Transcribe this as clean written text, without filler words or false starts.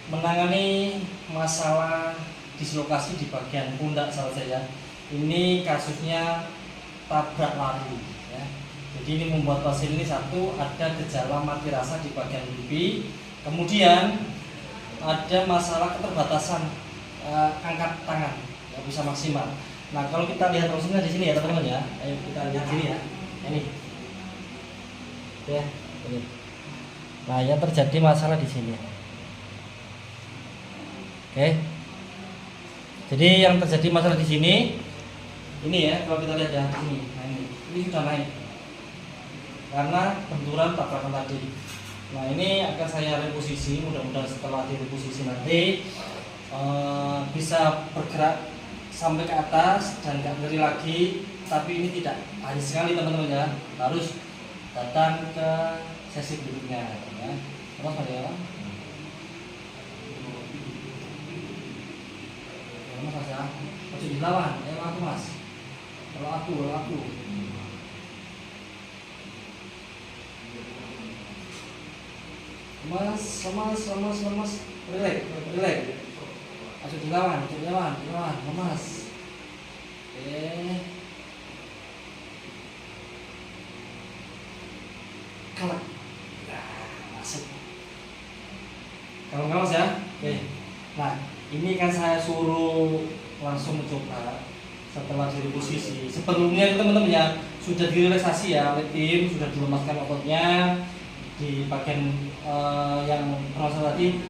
menangani masalah dislokasi di bagian pundak sahabat saya. Ini kasusnya tabrak lari ya. Jadi ini membuat pasien ini satu ada gejala mati rasa di bagian pipi, kemudian ada masalah keterbatasan angkat tangan, nggak bisa maksimal. Nah kalau kita lihat terusnya di sini ya teman-teman ya, ayo kita lihat sini ya, ini, ya, ini. Nah yang terjadi masalah di sini. Oke, jadi yang terjadi masalah di sini, ini ya kalau kita lihat ya ini, nah ini sudah naik karena benturan tabrakan tadi. Nah ini akan saya reposisi, mudah-mudahan setelah direposisi nanti bisa bergerak sampai ke atas dan nggak ngeri lagi. Tapi ini tidak hanya sekali teman-teman ya, harus datang ke sesi berikutnya ya. Terus ya. Mas ya, harus dilawan. Aku mas, kalau aku. Mas, relax. Masuk dilawan, mas. Kalak. Nah, masuk. Kalau nggak mas ya, oke. Nah, ini kan saya suruh langsung mencoba setelah di posisi. Sebelumnya itu teman-teman ya sudah direlaksasi ya oleh tim, sudah dilemaskan ototnya di bagian yang permasalahan tadi.